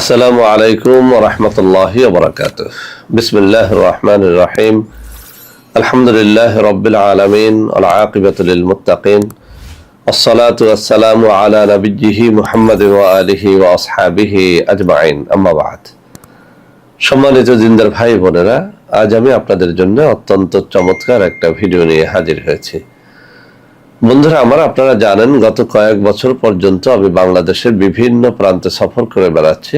আসসালামু আলাইকুম ওয়া রাহমাতুল্লাহি ওয়া বারাকাতুহু। বিসমিল্লাহির রহমানির রহিম। আলহামদুলিল্লাহি রাব্বিল আলামিন ওয়াল আকিবাতু লিল মুত্তাকিন। আসসালাতু ওয়াসসালামু আলা নাবিয়্যিহি মুহাম্মাদিন ওয়া আলিহি ওয়া আসহাবিহি আজমাইন। আম্মা বা'দ। সম্মানিত জিন্দার ভাই বোনেরা, আজ আমি আপনাদের জন্য অত্যন্ত চমৎকার একটা ভিডিও নিয়ে হাজির হয়েছি। বন্ধুরা আমার, আপনারা জানেন গত কয়েক বছর পর্যন্ত আমি বাংলাদেশের বিভিন্ন প্রান্তে সফর করে বেড়াচ্ছি।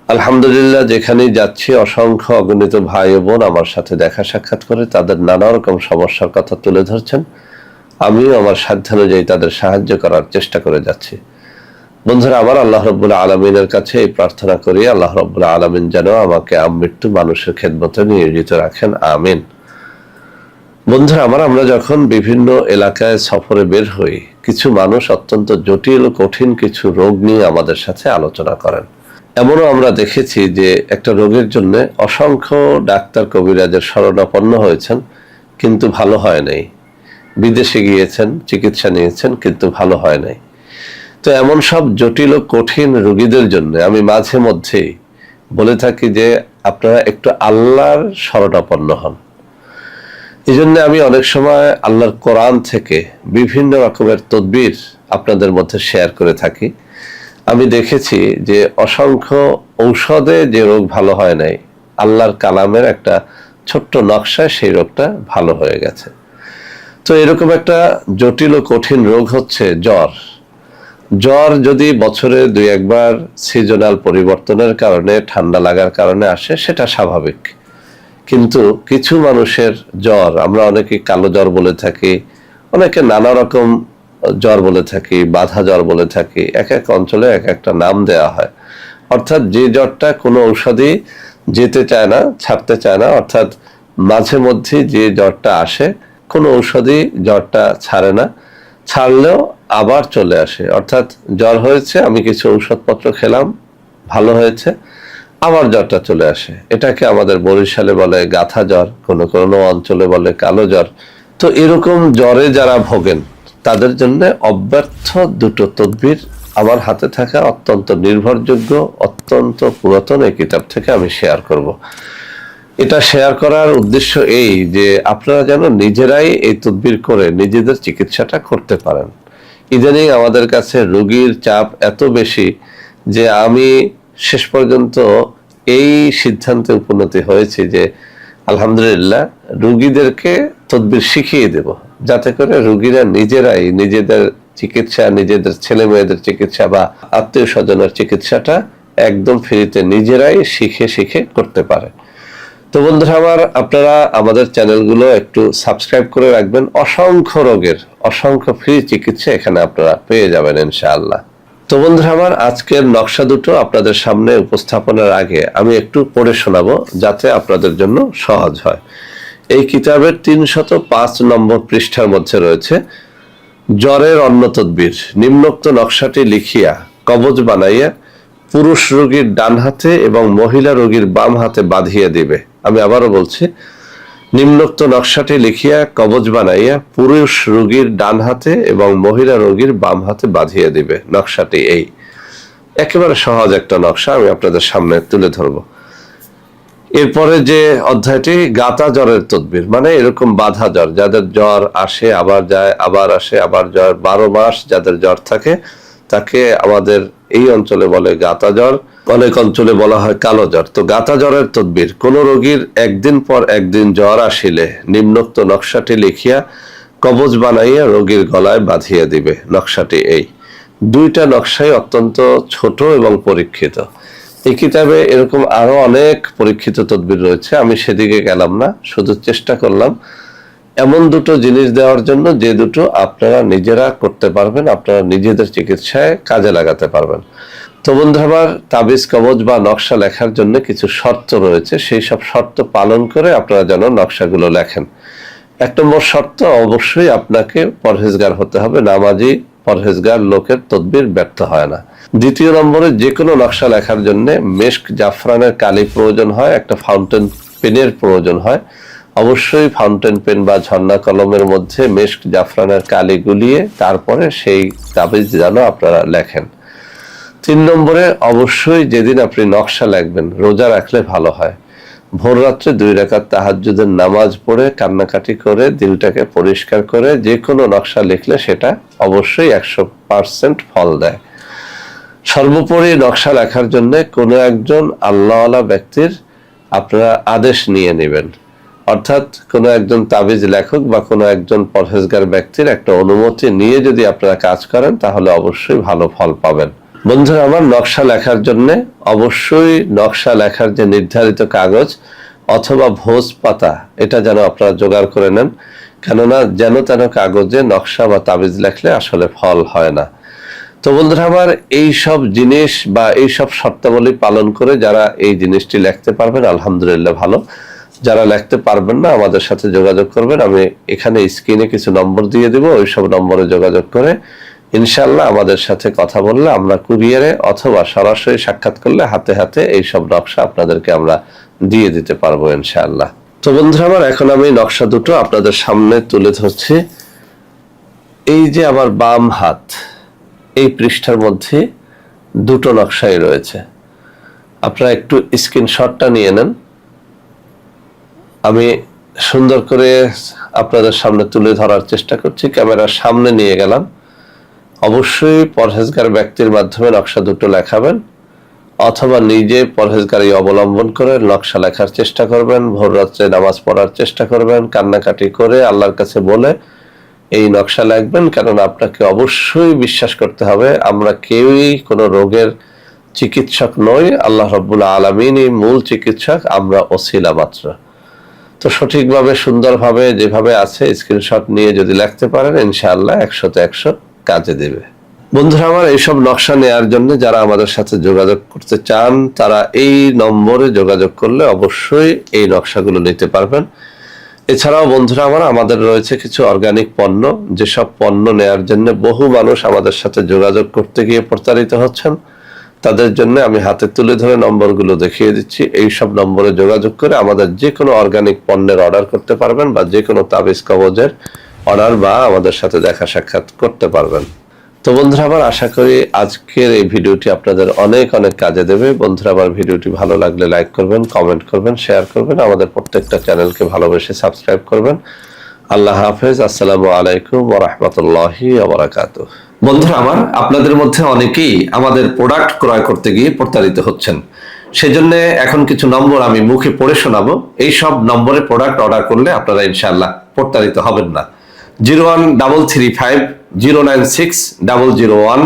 আলহামদুলিল্লাহ, যেখানেই যাচ্ছি অসংখ্য অগণিত ভাই ও বোন আমার সাথে দেখা সাক্ষাৎ করে তাদের নানা রকম সমস্যার কথা তুলে ধরছেন। আমিও আমার সাধ্যানুযায়ী তাদের সাহায্য করার চেষ্টা করে যাচ্ছি। বন্ধুরা আমার, আল্লাহ রাব্বুল আলামিনের কাছে এই প্রার্থনা করি, আল্লাহ রাব্বুল আলামিন যেন আমাকে আমৃত্যু মানুষের খেদমতে নিয়োজিত রাখেন, আমিন। বন্ধুরা আমার, আমরা যখন বিভিন্ন এলাকায় সফরে বের হই, কিছু মানুষ অত্যন্ত জটিল ও কঠিন কিছু রোগ নিয়ে আমাদের সাথে আলোচনা করেন। এমনও আমরা দেখেছি যে একটা রোগের জন্য অসংখ্য ডাক্তার কবিরাজের শরণাপন্ন হয়েছেন, কিন্তু ভালো হয় নাই। বিদেশে গিয়েছেন, চিকিৎসা নিয়েছেন, কিন্তু ভালো হয় নাই। তো এমন সব জটিল ও কঠিন রোগীদের জন্য আমি মাঝে মধ্যেই বলে থাকি যে আপনারা একটু আল্লাহর শরণাপন্ন হন। এই জন্য আমি অনেক সময় আল্লাহর কোরআন থেকে বিভিন্ন রকমের তদবির আপনাদের মধ্যে শেয়ার করে থাকি। আমি দেখেছি যে অসংখ্য ঔষধে যে রোগ ভালো হয় নাই, আল্লাহর কালামের একটা ছোট্ট নকশায় সেই রোগটা ভালো হয়ে গেছে। তো এরকম একটা জটিল ও কঠিন রোগ হচ্ছে জ্বর। জ্বর যদি বছরে দুই একবার সিজনাল পরিবর্তনের কারণে, ঠান্ডা লাগার কারণে আসে, সেটা স্বাভাবিক। কিন্তু কিছু মানুষের জ্বর আমরা অনেকে কালো জ্বর বলে থাকি, অনেকে নানা রকম জ্বর বলে থাকি, বাধা জ্বর বলে থাকি। এক এক অঞ্চলে এক একটা নাম দেওয়া হয়। অর্থাৎ যে জ্বরটা কোনো ঔষধই যেতে চায় না, ছাড়তে চায় না, অর্থাৎ মাঝে মধ্যে যে জ্বরটা আসে, কোনো ঔষধই জ্বরটা ছাড়ে না, ছাড়লেও আবার চলে আসে। অর্থাৎ জ্বর হয়েছে, আমি কিছু ঔষধপত্র খেলাম, ভালো হয়েছে, আবার জ্বরটা চলে আসে। এটাকে আমাদের বরিশালে বলে গাথা জ্বর, কোনো কোনো অঞ্চলে বলে কালো জ্বর। তো এরকম জ্বরে যারা ভোগেন তাদের জন্য অব্যর্থ দুটো তদবির আমার হাতে থাকা অত্যন্ত নির্ভরযোগ্য, অত্যন্ত পুরাতন এই কিতাব থেকে আমি শেয়ার করব। এটা শেয়ার করার উদ্দেশ্য এই যে আপনারা যেন নিজেরাই এই তদবির করে নিজেদের চিকিৎসাটা করতে পারেন। ইদানিং আমাদের কাছে রোগীর চাপ এত বেশি যে আমি শেষ পর্যন্ত এই সিদ্ধান্তে উপনীত হয়েছে যে আলহামদুলিল্লাহ রোগীদেরকে তদবির শিখিয়ে দেব, যাতে করে রোগীরা নিজেরাই নিজেদের চিকিৎসা, নিজেদের ছেলে মেয়েদের চিকিৎসা বা আত্মীয় স্বজনের চিকিৎসাটা একদম ফ্রিতে নিজেরাই শিখে শিখে করতে পারে। তো বন্ধুরা আমার, আপনারা আমাদের চ্যানেলগুলো একটু সাবস্ক্রাইব করে রাখবেন। অসংখ্য রোগের অসংখ্য ফ্রি চিকিৎসা এখানে আপনারা পেয়ে যাবেন ইনশাআল্লাহ। তো বন্ধুরা আমার, আজকের নকশা দুটো আপনাদের সামনে উপস্থাপনের আগে আমি একটু পড়ে শোনাবো, যাতে আপনাদের জন্য সহজ হয়। এই কিতাবের 305 নম্বর পৃষ্ঠার মধ্যে রয়েছে জ্বরের অন্য তদবির। নিম্নোক্ত নকশাটি লিখিয়া কবজ বানাইয়া পুরুষ রোগীর ডান হাতে এবং মহিলা রোগীর বাম হাতে বাঁধিয়া দিবে। আমি আবারও বলছি, নিম্নোক্ত নকশাটি লিখিয়া কবজ বানাইয়া পুরুষ রোগীর ডান হাতে এবং মহিলা রোগীর বাম হাতে বাঁধিয়ে দিবে। নকশাটি এই, একেবারে সহজ একটা নকশা, আমি আপনাদের সামনে তুলে ধরব। এরপরে যে অধ্যায়টি গাতা জ্বরের তদবির, মানে এরকম বাধা জ্বর, যাদের জ্বর আসে আবার যায়, আবার আসে আবার জ্বর, 12 মাস যাদের জ্বর থাকে, তাকে আমাদের এই অঞ্চলে বলে গাতা জ্বর, অনেক অঞ্চলে বলা হয় কালো জ্বর। তো গাতা জ্বরের তদবির, কোন রোগীর একদিন পর একদিন জ্বর আসিলে নিম্নোক্ত নকশাটি লিখিয়া কবজ বানাইয়া রোগীর গলায় বাঁধিয়া দিবে। নকশাটি এই। দুইটা নকশাই অত্যন্ত ছোট এবং পরীক্ষিত। এই কিতাবে এরকম আরো অনেক পরীক্ষিত তদবির রয়েছে, আমি সেদিকে গেলাম না, শুধু চেষ্টা করলাম এমন দুটো জিনিস দেওয়ার জন্য যে দুটো আপনারা নিজেরা করতে পারবেন, আপনারা নিজেদের চিকিৎসায় কাজে লাগাতে পারবেন। তো বন্ধু আমার, তাবিজ কবজ বা নকশা লেখার জন্য কিছু শর্ত রয়েছে, সেই সব শর্ত পালন করে আপনারা যেন নকশাগুলো লেখেন। 1 নম্বর শর্ত, অবশ্যই আপনাকে পরহেজগার হতে হবে। নামাজি পরহেজগার লোকের তদবির ব্যর্থ হয় না। 2 নম্বরে, যে কোনো নকশা লেখার জন্য মেশক জাফরানের কালি প্রয়োজন হয়, একটা ফাউন্টেন পেনের প্রয়োজন হয়। অবশ্যই ফাউন্টেন পেন বা ঝর্ণা কলমের মধ্যে মেশক জাফরানের কালি গুলিয়ে তারপরে সেই তাবিজ যেন আপনারা লেখেন। 3 নম্বরে অবশ্যই যেদিন আপনি নকশা লিখবেন রোজা রাখলে ভালো হয়। ভোর রাত্রে 2 রাকাত তাহাজ্জুদের নামাজ পড়ে কান্নাকাটি করে দিলটাকে পরিষ্কার করে যে কোনো নকশা লিখলে সেটা অবশ্যই 100% ফল দেয়। সর্বোপরি নকশা লেখার জন্য কোনো একজন আল্লাহওয়ালা ব্যক্তির আপনারা আদেশ নিয়ে নেবেন, অর্থাৎ কোনো একজন তাবিজ লেখক বা কোনো একজন পরহেজগার ব্যক্তির একটা অনুমতি নিয়ে যদি আপনারা কাজ করেন তাহলে অবশ্যই ভালো ফল পাবেন। বন্ধুরা আমার, নকশা লেখার জন্য অবশ্যই নকশা লেখার যে নির্ধারিত কাগজ অথবা ভোজ পাতা এটা যেন আপনারা জোগাড় করে নেন, কেননা যেন তেন কাগজে নকশা বা তাবিজ লেখলে আসলে ফল হয় না। তো বন্ধুরা আমার, এই সব জিনিস বা এই সব শর্তাবলী পালন করে যারা এই জিনিসটি লিখতে পারবেন আলহামদুলিল্লাহ ভালো, যারা লিখতে পারবেন না আমাদের সাথে যোগাযোগ করবেন। আমি এখানে স্ক্রিনে কিছু নম্বর দিয়ে দেব, ওই সব নম্বরে যোগাযোগ করে ইনশাআল্লাহ আমাদের সাথে কথা বললে আমরা কুরিয়ারে অথবা সরাসরি সাক্ষাৎ করলে হাতে হাতে এই সব নকশা আপনাদেরকে আমরা দিয়ে দিতে পারবো ইনশাআল্লাহ। তো বন্ধুরা আমার, এখন আমি নকশা দুটো আপনাদের সামনে তুলে ধরছি। এই যে আমার বাম হাত, এই পৃষ্ঠার মধ্যে দুটো নকশাই রয়েছে, আপনারা একটু স্ক্রিনশটটা নিয়ে নেন। আমি সুন্দর করে আপনাদের সামনে তুলে ধরার চেষ্টা করছি, ক্যামেরার সামনে নিয়ে গেলাম। অবশ্যই পরহেজগার ব্যক্তির মাধ্যমে নকশা দুটো লেখাবেন অথবা নিজে পরহেজগারি অবলম্বন করে নকশা লেখার চেষ্টা করবেন, ভোর রাত্রে নামাজ পড়ার চেষ্টা করবেন, কান্নাকাটি করে আল্লাহর কাছে বলে এই নকশা লিখবেন। কারণ আপনাকে অবশ্যই বিশ্বাস করতে হবে আমরা কেউই কোনো রোগের চিকিৎসক নই, আল্লাহ রাব্বুল আলামিনই মূল চিকিৎসক, আমরা ওসিলা মাত্র। তো সঠিকভাবে সুন্দরভাবে যেভাবে আছে স্ক্রিনশট নিয়ে যদি লিখতে পারেন ইনশাআল্লাহ 100তে 100 কাজে দেবে। বন্ধুরা আমার, এইসব নকশা নেওয়ার জন্য যারা আমাদের সাথে যোগাযোগ করতে চান তারা এই নম্বরে যোগাযোগ করলে অবশ্যই এই নকশাগুলো নিতে পারবেন। এছাড়াও বন্ধুরা আমার, আমাদের রয়েছে কিছু অর্গানিক পণ্য, যেসব পণ্য নেয়ার জন্য বহু মানুষ আমাদের সাথে যোগাযোগ করতে গিয়ে প্রতারিত হচ্ছেন। তাদের জন্য আমি হাতে তুলে ধরে নম্বরগুলো দেখিয়ে দিচ্ছি। এই সব নম্বরে যোগাযোগ করে আমাদের যে কোনো অর্গানিক পণ্যের অর্ডার করতে পারবেন বা যে কোনো তাবিজ কবজের অর্ডার বা আমাদের সাথে দেখা সাক্ষাৎ করতে পারবেন। তো বন্ধুরা আমার, আশা করি আজকের এই ভিডিওটি আপনাদের অনেক অনেক কাজে দেবে। বন্ধুরা আমার, ভিডিওটি ভালো লাগলে লাইক করবেন, কমেন্ট করবেন, শেয়ার করবেন, আমাদের প্রত্যেকটা চ্যানেলকে ভালোবেসে সাবস্ক্রাইব করবেন। আল্লাহ হাফেজ। আসসালামু আলাইকুম ওয়া রাহমাতুল্লাহি ওয়া বারাকাতুহু। বন্ধুরা আমার, আপনাদের মধ্যে অনেকেই আমাদের প্রোডাক্ট ক্রয় করতে গিয়ে প্রতারিত হচ্ছেন। সেজন্য এখন কিছু নম্বর আমি মুখে পড়ে শোনাবো। এই সব নম্বরে প্রোডাক্ট অর্ডার করলে আপনারা ইনশাআল্লাহ প্রতারিত হবেন না। 01335096001,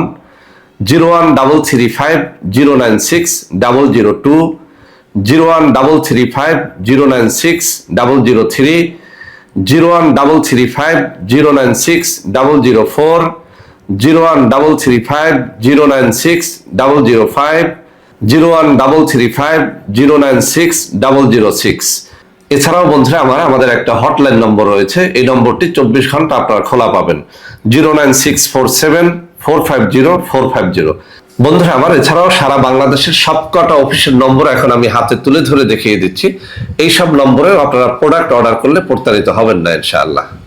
01335096002, 01335096003, 01335096004, 01335096005, 01335096006। এছাড়াও বন্ধুরা আমার, আমাদের একটা হটলাইন নম্বর রয়েছে, এই নম্বরটি 24 ঘন্টা আপনারা খোলা পাবেন, 09647450450। বন্ধুরা আমার, এছাড়াও সারা বাংলাদেশের সবকটা অফিসের নম্বর এখন আমি হাতে তুলে ধরে দেখিয়ে দিচ্ছি। এই সব নম্বরে আপনারা প্রোডাক্ট অর্ডার করলে প্রতারিত হবেন না ইনশাআল্লাহ।